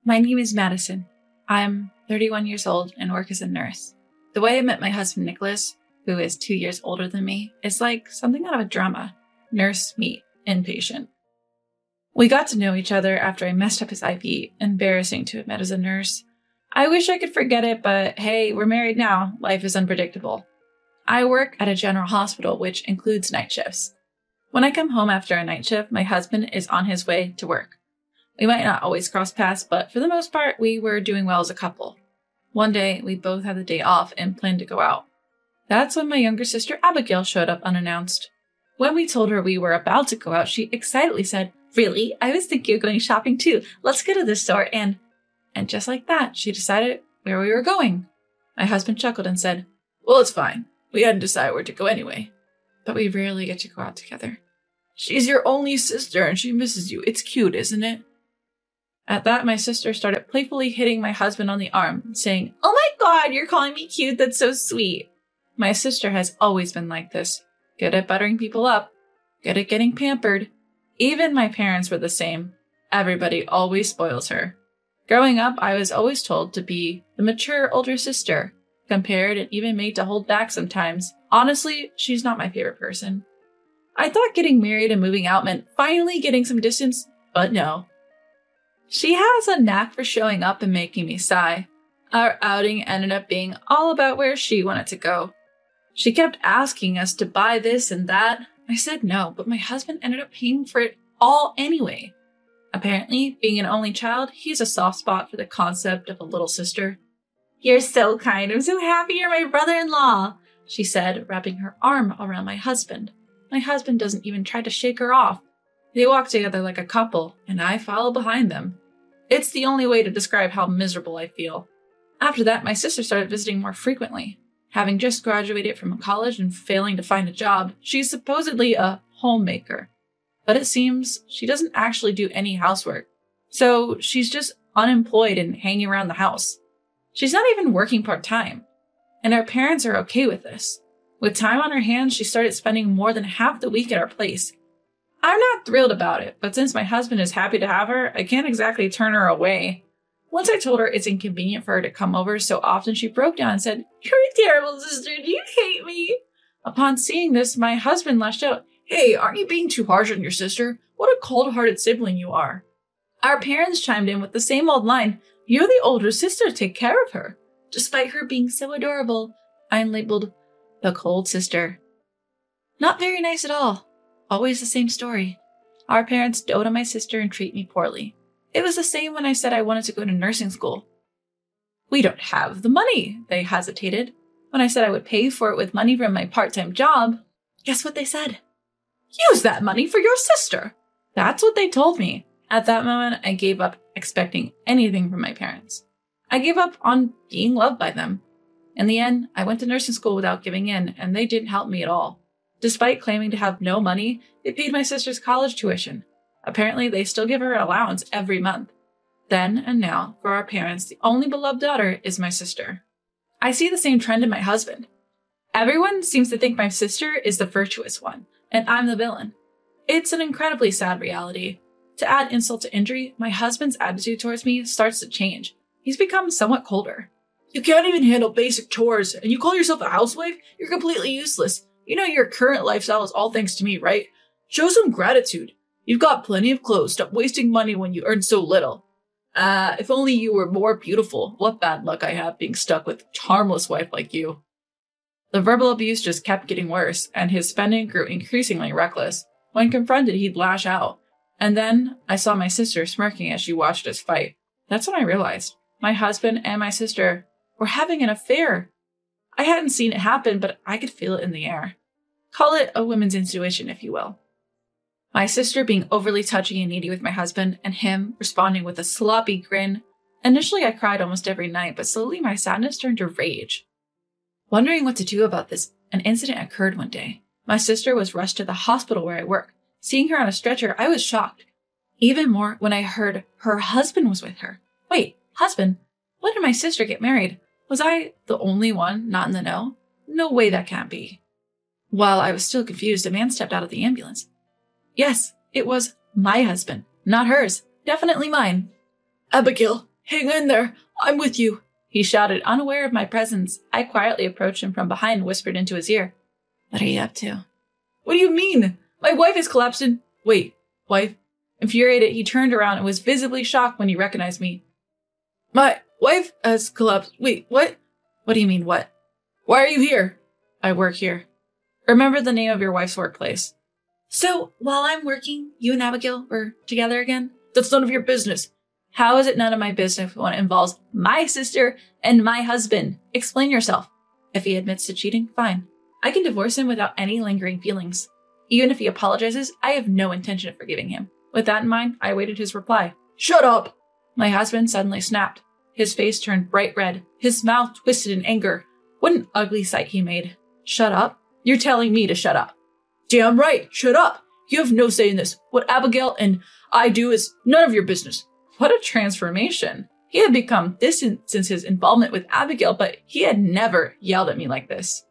My name is Madison. I'm 31 years old and work as a nurse. The way I met my husband, Nicholas, who is 2 years older than me, is like something out of a drama. Nurse meet inpatient. We got to know each other after I messed up his IV, embarrassing to admit as a nurse. I wish I could forget it, but hey, we're married now. Life is unpredictable. I work at a general hospital, which includes night shifts. When I come home after a night shift, my husband is on his way to work. We might not always cross paths, but for the most part, we were doing well as a couple. One day, we both had the day off and planned to go out. That's when my younger sister Abigail showed up unannounced. When we told her we were about to go out, she excitedly said, "Really? I was thinking of going shopping too. Let's go to the store and just like that, she decided where we were going. My husband chuckled and said, "Well, it's fine. We hadn't decided where to go anyway. But we rarely get to go out together. She's your only sister and she misses you. It's cute, isn't it?" At that, my sister started playfully hitting my husband on the arm, saying, "Oh my God, you're calling me cute. That's so sweet." My sister has always been like this. Good at buttering people up. Good at getting pampered. Even my parents were the same. Everybody always spoils her. Growing up, I was always told to be the mature older sister, compared and even made to hold back sometimes. Honestly, she's not my favorite person. I thought getting married and moving out meant finally getting some distance, but no. She has a knack for showing up and making me sigh. Our outing ended up being all about where she wanted to go. She kept asking us to buy this and that. I said no, but my husband ended up paying for it all anyway. Apparently, being an only child, he's a soft spot for the concept of a little sister. "You're so kind. I'm so happy you're my brother-in-law," she said, wrapping her arm around my husband. My husband doesn't even try to shake her off. They walk together like a couple, and I follow behind them. It's the only way to describe how miserable I feel. After that, my sister started visiting more frequently. Having just graduated from college and failing to find a job, she's supposedly a homemaker. But it seems she doesn't actually do any housework. So she's just unemployed and hanging around the house. She's not even working part-time. And our parents are okay with this. With time on her hands, she started spending more than half the week at our place. I'm not thrilled about it, but since my husband is happy to have her, I can't exactly turn her away. Once I told her it's inconvenient for her to come over so often, she broke down and said, "You're a terrible sister. Do you hate me?" Upon seeing this, my husband lashed out, "Hey, aren't you being too harsh on your sister? What a cold-hearted sibling you are." Our parents chimed in with the same old line, "You're the older sister. Take care of her." Despite her being so adorable, I'm labeled the cold sister. Not very nice at all. Always the same story. Our parents dote on my sister and treat me poorly. It was the same when I said I wanted to go to nursing school. "We don't have the money," they hesitated. When I said I would pay for it with money from my part-time job, guess what they said? "Use that money for your sister." That's what they told me. At that moment, I gave up expecting anything from my parents. I gave up on being loved by them. In the end, I went to nursing school without giving in, and they didn't help me at all. Despite claiming to have no money, they paid my sister's college tuition. Apparently, they still give her an allowance every month. Then and now, for our parents, the only beloved daughter is my sister. I see the same trend in my husband. Everyone seems to think my sister is the virtuous one, and I'm the villain. It's an incredibly sad reality. To add insult to injury, my husband's attitude towards me starts to change. He's become somewhat colder. "You can't even handle basic chores, and you call yourself a housewife? You're completely useless. You know your current lifestyle is all thanks to me, right? Show some gratitude. You've got plenty of clothes. Stop wasting money when you earn so little. If only you were more beautiful. What bad luck I have being stuck with a harmless wife like you." The verbal abuse just kept getting worse, and his spending grew increasingly reckless. When confronted, he'd lash out. And then I saw my sister smirking as she watched us fight. That's when I realized my husband and my sister were having an affair. I hadn't seen it happen, but I could feel it in the air. Call it a woman's intuition, if you will. My sister being overly touchy and needy with my husband, and him responding with a sloppy grin. Initially, I cried almost every night, but slowly my sadness turned to rage. Wondering what to do about this, an incident occurred one day. My sister was rushed to the hospital where I work. Seeing her on a stretcher, I was shocked. Even more when I heard her husband was with her. Wait, husband? When did my sister get married? Was I the only one not in the know? No way that can't be. While I was still confused, a man stepped out of the ambulance. Yes, it was my husband, not hers. Definitely mine. "Abigail, Hang in there. I'm with you. He shouted, unaware of my presence. I quietly approached him from behind and whispered into his ear. What are you up to? What do you mean? My wife has collapsed in... Wait, wife? Infuriated, he turned around and was visibly shocked when he recognized me. My wife has collapsed. Wait, what? What do you mean, what? Why are you here? I work here. Remember the name of your wife's workplace. So, while I'm working, you and Abigail were together again? That's none of your business. How is it none of my business when it involves my sister and my husband? Explain yourself. If he admits to cheating, fine. I can divorce him without any lingering feelings. Even if he apologizes, I have no intention of forgiving him. With that in mind, I awaited his reply. Shut up! My husband suddenly snapped. His face turned bright red. His mouth twisted in anger. What an ugly sight he made. Shut up? You're telling me to shut up. Damn right, shut up. You have no say in this. What Abigail and I do is none of your business. What a transformation. He had become distant since his involvement with Abigail, but he had never yelled at me like this.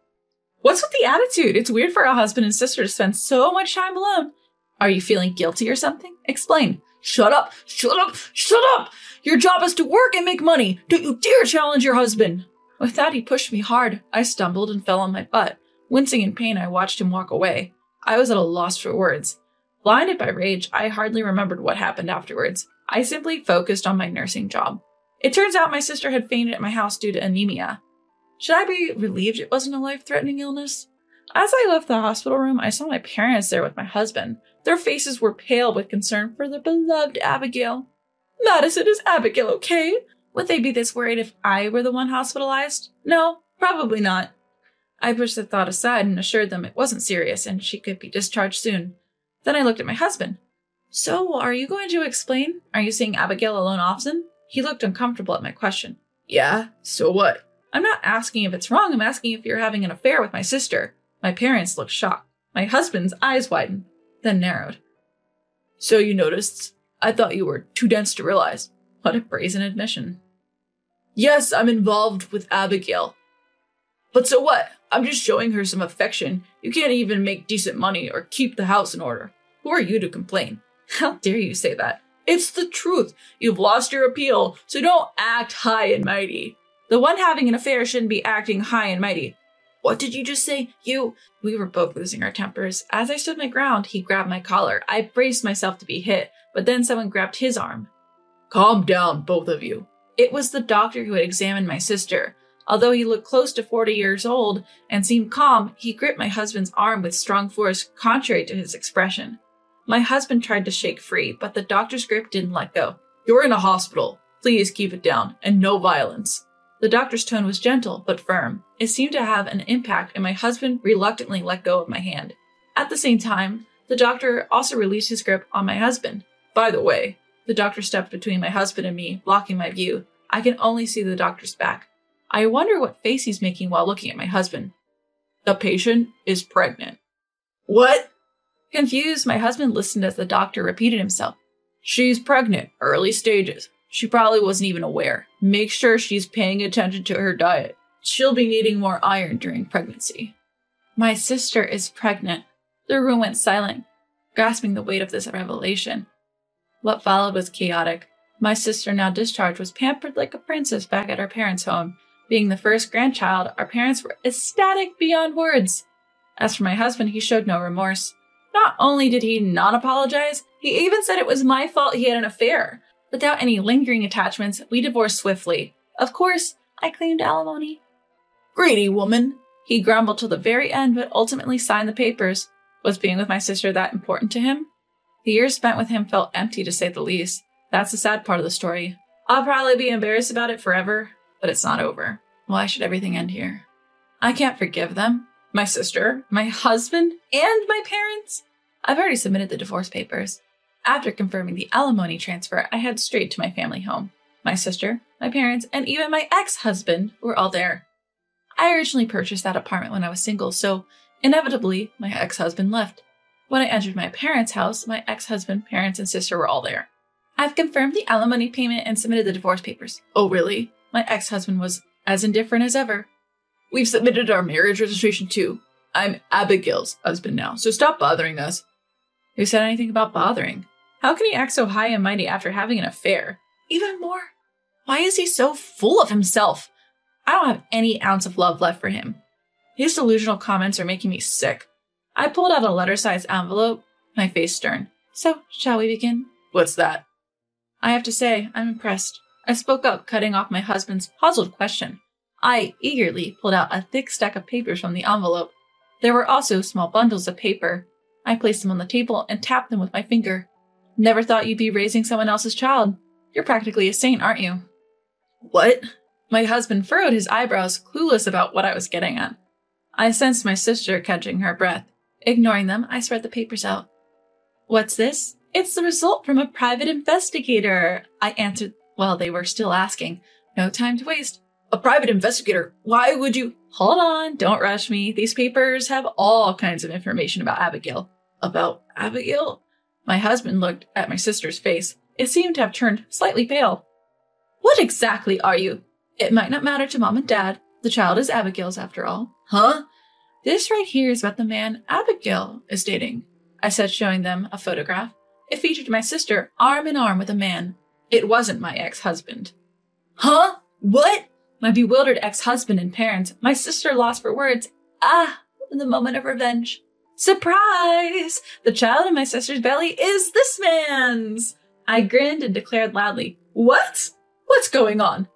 What's with the attitude? It's weird for a husband and sister to spend so much time alone. Are you feeling guilty or something? Explain. Shut up! Shut up! Shut up! Your job is to work and make money. Don't you dare challenge your husband. With that, he pushed me hard. I stumbled and fell on my butt. Wincing in pain, I watched him walk away. I was at a loss for words. Blinded by rage, I hardly remembered what happened afterwards. I simply focused on my nursing job. It turns out my sister had fainted at my house due to anemia. Should I be relieved it wasn't a life-threatening illness? As I left the hospital room, I saw my parents there with my husband. Their faces were pale with concern for their beloved Abigail. Madison, is Abigail okay? Would they be this worried if I were the one hospitalized? No, probably not. I pushed the thought aside and assured them it wasn't serious and she could be discharged soon. Then I looked at my husband. So, are you going to explain? Are you seeing Abigail alone often? He looked uncomfortable at my question. Yeah, so what? I'm not asking if it's wrong, I'm asking if you're having an affair with my sister. My parents looked shocked. My husband's eyes widened, then narrowed. So you noticed? I thought you were too dense to realize. What a brazen admission. Yes, I'm involved with Abigail. But so what? I'm just showing her some affection. You can't even make decent money or keep the house in order. Who are you to complain? How dare you say that? It's the truth. You've lost your appeal, so don't act high and mighty. The one having an affair shouldn't be acting high and mighty. What did you just say? We were both losing our tempers. As I stood my ground, he grabbed my collar. I braced myself to be hit, but then someone grabbed his arm. Calm down, both of you. It was the doctor who had examined my sister. Although he looked close to 40 years old and seemed calm, he gripped my husband's arm with strong force, contrary to his expression. My husband tried to shake free, but the doctor's grip didn't let go. You're in a hospital. Please keep it down, and no violence. The doctor's tone was gentle, but firm. It seemed to have an impact, and my husband reluctantly let go of my hand. At the same time, the doctor also released his grip on my husband. By the way, the doctor stepped between my husband and me, blocking my view. I can only see the doctor's back. I wonder what face he's making while looking at my husband. The patient is pregnant. What? Confused, my husband listened as the doctor repeated himself. She's pregnant, early stages. She probably wasn't even aware. Make sure she's paying attention to her diet. She'll be needing more iron during pregnancy. My sister is pregnant. The room went silent, grasping the weight of this revelation. What followed was chaotic. My sister, now discharged, was pampered like a princess back at her parents' home. Being the first grandchild, our parents were ecstatic beyond words. As for my husband, he showed no remorse. Not only did he not apologize, he even said it was my fault he had an affair. Without any lingering attachments, we divorced swiftly. Of course, I claimed alimony. Greedy woman, he grumbled till the very end, but ultimately signed the papers. Was being with my sister that important to him? The years spent with him felt empty, to say the least. That's the sad part of the story. I'll probably be embarrassed about it forever, but it's not over. Why should everything end here? I can't forgive them. My sister, my husband, and my parents. I've already submitted the divorce papers. After confirming the alimony transfer, I head straight to my family home. My sister, my parents, and even my ex-husband were all there. I originally purchased that apartment when I was single, so inevitably, my ex-husband left. When I entered my parents' house, my ex-husband, parents, and sister were all there. I've confirmed the alimony payment and submitted the divorce papers. Oh, really? My ex-husband was as indifferent as ever. We've submitted our marriage registration too. I'm Abigail's husband now, so stop bothering us. Who said anything about bothering? How can he act so high and mighty after having an affair? Even more? Why is he so full of himself? I don't have any ounce of love left for him. His delusional comments are making me sick. I pulled out a letter-sized envelope, my face stern. So, shall we begin? What's that? I have to say, I'm impressed. I spoke up, cutting off my husband's puzzled question. I eagerly pulled out a thick stack of papers from the envelope. There were also small bundles of paper. I placed them on the table and tapped them with my finger. Never thought you'd be raising someone else's child. You're practically a saint, aren't you? What? My husband furrowed his eyebrows, clueless about what I was getting at. I sensed my sister catching her breath. Ignoring them, I spread the papers out. What's this? It's the result from a private investigator, I answered while they were still asking. No time to waste. A private investigator? Why would you? Hold on, don't rush me. These papers have all kinds of information about Abigail. About Abigail? My husband looked at my sister's face. It seemed to have turned slightly pale. What exactly are you? It might not matter to Mom and Dad. The child is Abigail's after all. Huh? This right here is about the man Abigail is dating, I said, showing them a photograph. It featured my sister arm in arm with a man. It wasn't my ex-husband. Huh? What? My bewildered ex-husband and parents, my sister lost for words. In the moment of revenge. Surprise! The child in my sister's belly is this man's! I grinned and declared loudly, What? What's going on?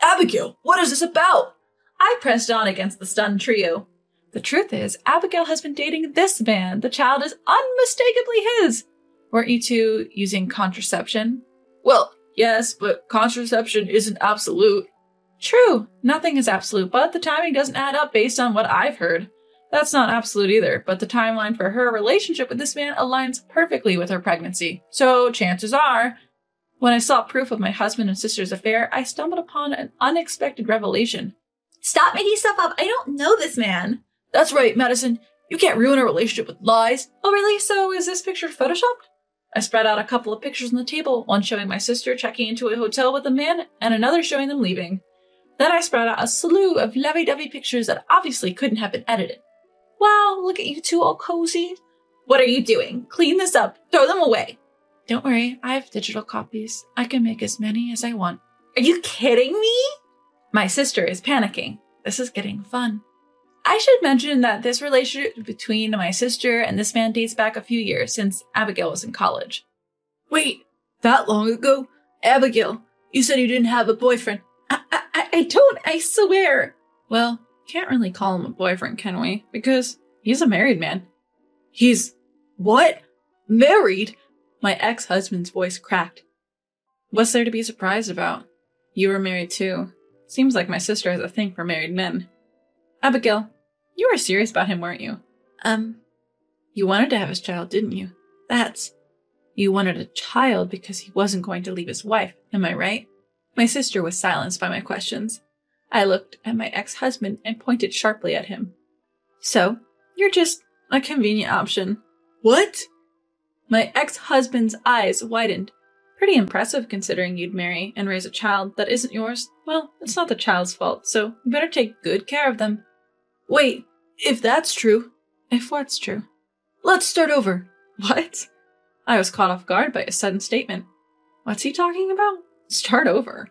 Abigail, what is this about? I pressed on against the stunned trio. The truth is, Abigail has been dating this man. The child is unmistakably his. Weren't you two using contraception? Well, yes, but contraception isn't absolute. True, nothing is absolute, but the timing doesn't add up based on what I've heard. That's not absolute either, but the timeline for her relationship with this man aligns perfectly with her pregnancy. So chances are, when I saw proof of my husband and sister's affair, I stumbled upon an unexpected revelation. Stop making stuff up. I don't know this man. That's right, Madison. You can't ruin a relationship with lies. Oh, really? So is this picture photoshopped? I spread out a couple of pictures on the table, one showing my sister checking into a hotel with a man and another showing them leaving. Then I spread out a slew of lovey-dovey pictures that obviously couldn't have been edited. Wow, look at you two all cozy. What are you doing? Clean this up. Throw them away. Don't worry, I have digital copies. I can make as many as I want. Are you kidding me? My sister is panicking. This is getting fun. I should mention that this relationship between my sister and this man dates back a few years, since Abigail was in college. Wait, that long ago? Abigail, you said you didn't have a boyfriend. I don't, I swear. Well, can't really call him a boyfriend, can we? Because he's a married man. He's... what? Married? My ex-husband's voice cracked. What's there to be surprised about? You were married too. Seems like my sister has a thing for married men. Abigail, you were serious about him, weren't you? You wanted to have his child, didn't you? You wanted a child because he wasn't going to leave his wife, am I right? My sister was silenced by my questions. I looked at my ex-husband and pointed sharply at him. So, you're just a convenient option. What? My ex-husband's eyes widened. Pretty impressive considering you'd marry and raise a child that isn't yours. Well, it's not the child's fault, so you better take good care of them. Wait, if that's true. If what's true? Let's start over. What? I was caught off guard by a sudden statement. What's he talking about? Start over.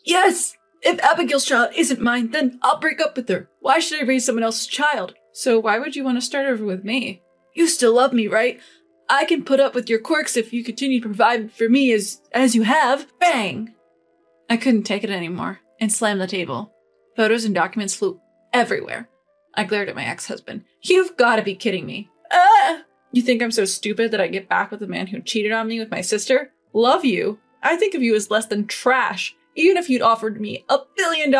Yes! If Abigail's child isn't mine, then I'll break up with her. Why should I raise someone else's child? So why would you want to start over with me? You still love me, right? I can put up with your quirks if you continue to provide for me as you have. Bang! I couldn't take it anymore and slammed the table. Photos and documents flew everywhere. I glared at my ex-husband. You've got to be kidding me. You think I'm so stupid that I get back with the man who cheated on me with my sister? Love you. I think of you as less than trash. Even if you'd offered me $1 billion,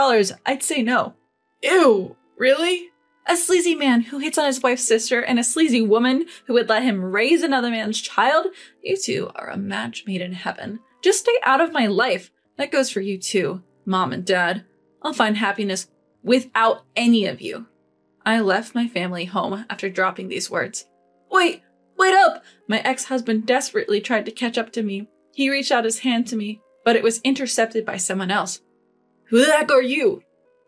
I'd say no. Ew, really? A sleazy man who hits on his wife's sister and a sleazy woman who would let him raise another man's child? You two are a match made in heaven. Just stay out of my life. That goes for you too, Mom and Dad. I'll find happiness without any of you. I left my family home after dropping these words. Wait up! My ex-husband desperately tried to catch up to me. He reached out his hand to me, but it was intercepted by someone else. Who the heck are you?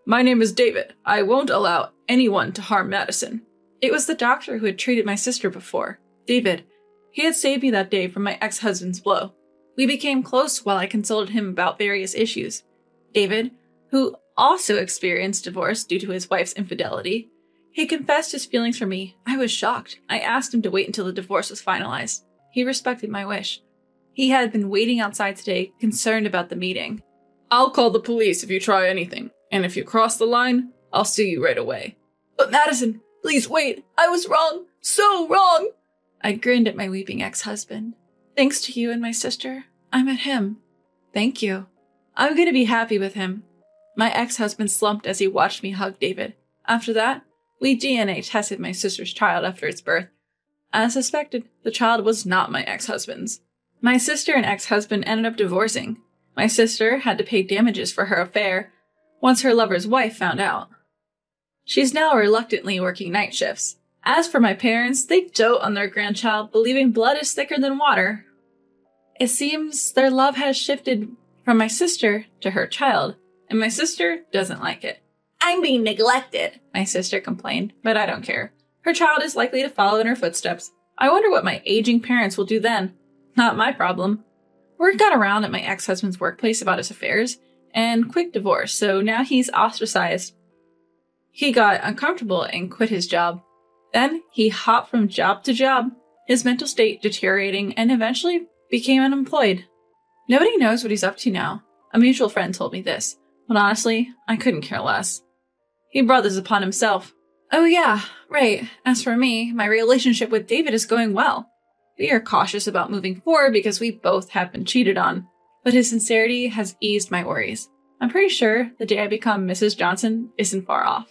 My name is David. I won't allow anyone to harm Madison. It was the doctor who had treated my sister before. David. He had saved me that day from my ex-husband's blow. We became close while I consulted him about various issues. David, who also experienced divorce due to his wife's infidelity, he confessed his feelings for me. I was shocked. I asked him to wait until the divorce was finalized. He respected my wish. He had been waiting outside today, concerned about the meeting. I'll call the police if you try anything, and if you cross the line, I'll sue you right away. But Madison, please wait. I was wrong. So wrong. I grinned at my weeping ex-husband. Thanks to you and my sister, I met him. Thank you. I'm going to be happy with him. My ex-husband slumped as he watched me hug David. After that, we DNA tested my sister's child after its birth. As suspected, the child was not my ex-husband's. My sister and ex-husband ended up divorcing. My sister had to pay damages for her affair once her lover's wife found out. She's now reluctantly working night shifts. As for my parents, they dote on their grandchild, believing blood is thicker than water. It seems their love has shifted from my sister to her child, and my sister doesn't like it. I'm being neglected, my sister complained, but I don't care. Her child is likely to follow in her footsteps. I wonder what my aging parents will do then. Not my problem. Word got around at my ex-husband's workplace about his affairs and quick divorce, so now he's ostracized. He got uncomfortable and quit his job. Then he hopped from job to job, his mental state deteriorating, and eventually became unemployed. Nobody knows what he's up to now. A mutual friend told me this, but honestly, I couldn't care less. He brought this upon himself. Oh yeah, right. As for me, my relationship with David is going well. We are cautious about moving forward because we both have been cheated on, but his sincerity has eased my worries. I'm pretty sure the day I become Mrs. Johnson isn't far off.